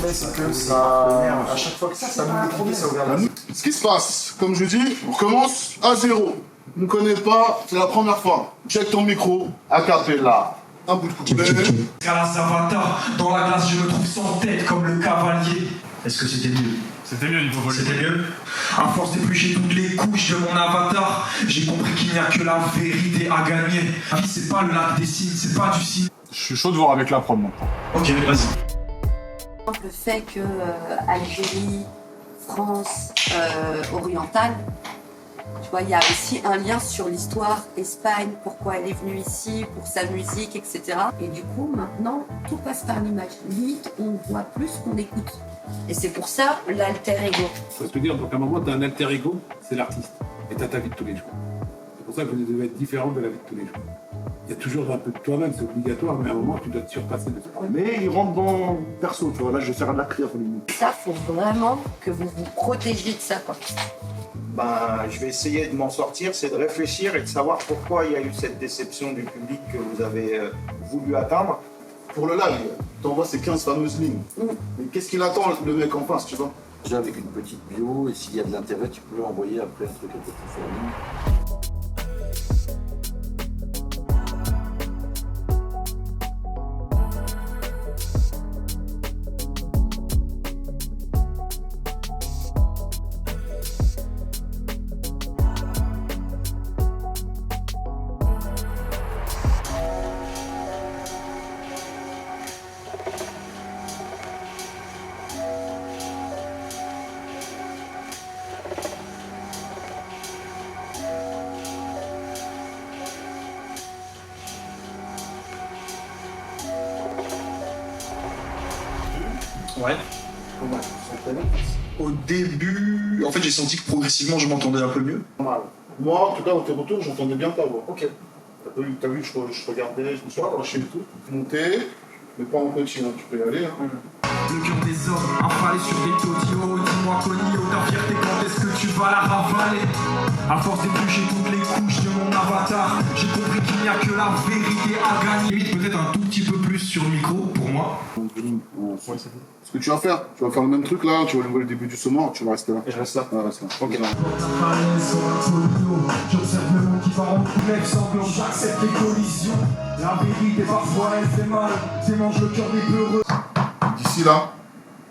fait, c'est que ça, à chaque fois que ça nous détruit, ça ouvre la nuit. Ce qui se passe, comme je dis, on recommence à zéro. On ne connaît pas, c'est la première fois. Check ton micro, a cappella. Un bout de couplet. Grâce à Zavata, dans la glace, je me trouve sans tête comme le cavalier. Est-ce que c'était mieux? C'était mieux, niveau volume. C'était mieux. À force d'éplucher toutes les couches de mon avatar, j'ai compris qu'il n'y a que la vérité à gagner. La vie, c'est pas le lac des signes, c'est pas du signe. Je suis chaud de voir avec la prod maintenant. Ok, vas-y. Le fait que Algérie, France, orientale, tu vois, il y a aussi un lien sur l'histoire Espagne, pourquoi elle est venue ici, pour sa musique, etc. Et du coup, maintenant, tout passe par l'image. Limite, on voit plus qu'on écoute. Et c'est pour ça l'alter ego. Faut te dire, donc à un moment, tu as un alter ego, c'est l'artiste. Et tu as ta vie de tous les jours. C'est pour ça que vous devez être différent de la vie de tous les jours. Il y a toujours un peu de toi-même, c'est obligatoire, mais à un moment, tu dois te surpasser de ça. Mais il rentre dans le perso, tu vois. Là, je vais faire de la prière pour lui. Ça, faut vraiment que vous vous protégiez de ça, quoi. Ben, je vais essayer de m'en sortir, c'est de réfléchir et de savoir pourquoi il y a eu cette déception du public que vous avez voulu atteindre. Pour le live, t'envoies ces 15 fameuses lignes. Mais qu'est-ce qu'il attend, le mec en face, tu vois? Déjà avec une petite bio, et s'il y a de l'intérêt, tu peux envoyer après un truc un peu plus fourni. Ouais. Comment tu te sens? Au début, en fait, j'ai senti que progressivement, je m'entendais un peu mieux. Moi, en tout cas, au tes retours, j'entendais bien ta voix. Ok. T'as vu que je regardais, je me suis rapproché et tout. Monter, mais pas en petit, hein. Tu peux y aller. Hein. Le cœur des hommes, affalé sur des taudios. Dis-moi, Conio, ta fierté, quand est-ce que tu vas la ravaler? À force d'éplucher toutes les couches de mon avatar, j'ai compris qu'il n'y a que la vérité à gagner. Limite, peut-être un tout petit peu plus sur le micro, pour moi. Ce que tu vas faire le même truc là, tu vas enlever le début du saumon, tu vas rester là. Et je reste là. Ouais, reste là. Ok. J'observe le monde qui va en couleuvre sanglant, j'accepte les collisions. La vérité parfois elle fait mal, démange le cœur des peureux. D'ici là,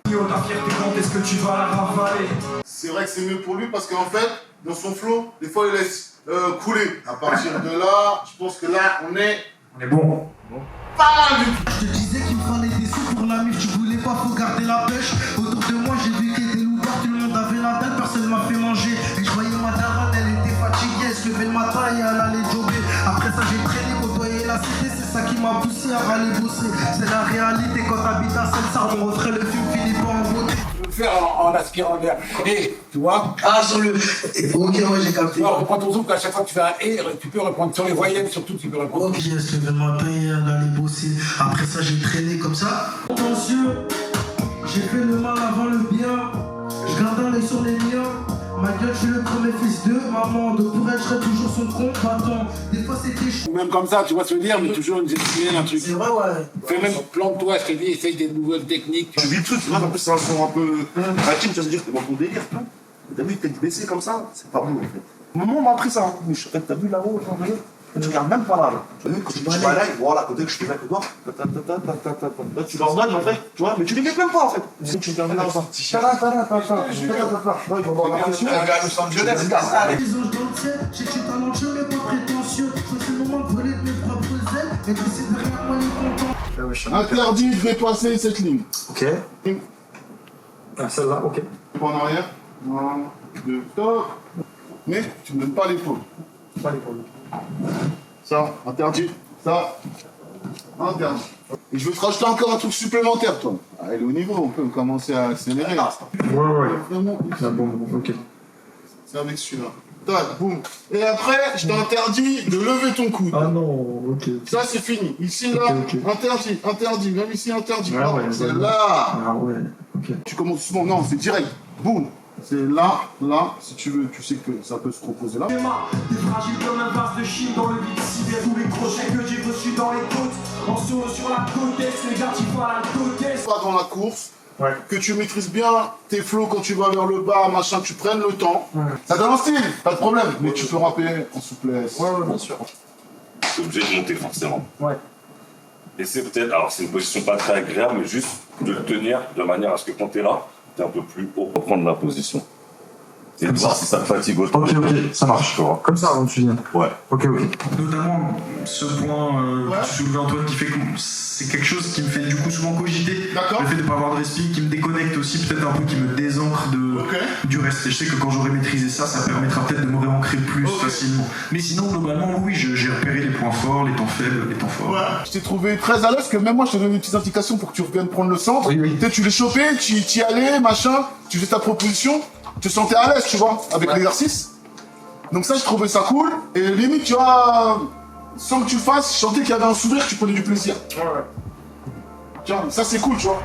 Ta fierté, quand est-ce que tu vas la ravaler? c'est vrai que c'est mieux pour lui parce qu'en fait, dans son flow, des fois il laisse couler. À partir de là, je pense que là, on est bon. pas mal du tout. Je te disais qu'il me fallait des sous pour la mif, tu voulais pas, faut garder la pêche. Autour de moi, j'ai vu qu'il était loupards, tout le monde avait la tête, personne m'a fait manger. Et je voyais ma daronne, elle était fatiguée, elle se levait le matin et elle allait jogger. Après ça, j'ai traîné, côtoyé la cité, c'est ça qui m'a poussé à aller bosser. C'est la réalité, quand t'habites à Seine-Sarre, on referait le film Philippe en beauté. Le faire en aspirant l'air. Et, tu vois, Ah, sur le. Ok, ouais, j'ai capté. tu vois, reprends ton souffle, à chaque fois que tu fais un et, tu peux reprendre sur les voyelles, surtout, tu peux reprendre. Ok, elle se levait le matin et elle allait bosser. Après ça, j'ai traîné comme ça. Attention, j'ai fait le mal avant le bien. Je garde un œil sur les miens. Ma gueule, je suis le premier fils de maman. De pour elle, je serai toujours son combattant. Des fois, c'était chaud. Même comme ça, tu vois ce que je veux dire, mais toujours une gestion, un truc. C'est vrai, ouais. Fais même plante-toi, je te dis, essaye des nouvelles techniques. Tu vis le truc, tu vois, en plus c'est un son un peu intime, tu vas se dire que t'es dans ton délire, tu vois. T'as vu, t'es baissé comme ça, c'est pas bon en fait. Maman m'a appris ça, hein. Mais t'as vu là-haut, genre, tu regardes même pas là. Tu vois, quand tu balaye, voilà, côté que je fais avec le doigt, là tu leur donnes en fait, tu vois, mais tu les mets même pas en fait. Si tu regardes là, là, ils vont avoir la pression. À Los Angeles, Les anges dans le ciel, j'ai que je suis talentueux mais pas prétentieux. Je suis le moment de voler de mes propres ailes et d'essayer de rien moi les contents. Interdit de dépasser cette ligne. Ok. Ah, celle-là, ok. Pas en arrière. 1, 2, stop. Mais tu ne donnes pas l'épaule. Pas l'épaule. Ça, interdit. Ça, interdit. Et je veux te rajouter encore un truc supplémentaire, toi. Allez, au niveau, on peut commencer à accélérer. Ouais. Vraiment, Ah bon, ok. c'est avec celui-là. Tac, boum. Et après, je t'interdis de lever ton coude. Ah non, ok. Ça, c'est fini. Ici, là, Ok. interdit. Même ici, interdit. Ouais, ouais, c'est ouais. là. Ah ouais, ok. Tu commences souvent. Non, c'est direct. Boum. C'est là, si tu veux. Tu sais que ça peut se proposer là. T'es fragile comme un vase de Chine dans le vide cyber. Tous les crochets que j'ai reçus dans les côtes. En solo sur la côte est, négatif à la côte est. Pas dans la course. que tu maîtrises bien tes flows quand tu vas vers le bas, machin, tu prennes le temps. Ça donne un style, pas de problème, mais tu peux rapper en souplesse. Bien sûr. T'es obligé de monter forcément. Ouais. Et c'est peut-être, alors c'est une position pas très agréable, mais juste de le tenir de manière à ce que quand t'es là, t'es un peu plus haut pour prendre la position. Et de voir si ça te fatigue autant. Ok, ça marche. Tu vois. Comme ça, donc tu dis. Ouais. Ok. Notamment ce point que tu soulevais Antoine qui fait que c'est quelque chose qui me fait du coup souvent cogiter. D'accord. Le fait de ne pas avoir de respi, qui me déconnecte aussi peut-être un peu, qui me désancre du reste. Et je sais que quand j'aurai maîtrisé ça, ça permettra peut-être de me réancrer plus facilement. Mais sinon, globalement, oui, j'ai repéré les points forts, les temps faibles, les temps forts. Ouais. Je t'ai trouvé très à l'aise, que même moi je te donne des petites indications pour que tu reviennes prendre le centre. Oui. Tu l'es chopé, tu y allais, machin, tu faisais ta proposition, tu te sentais à l'aise, tu vois, avec l'exercice. Donc ça, je trouvais ça cool. Et limite, tu vois, sans que tu le fasses, je sentais qu'il y avait un sourire, tu prenais du plaisir. Ouais. Tu vois, ça c'est cool, tu vois.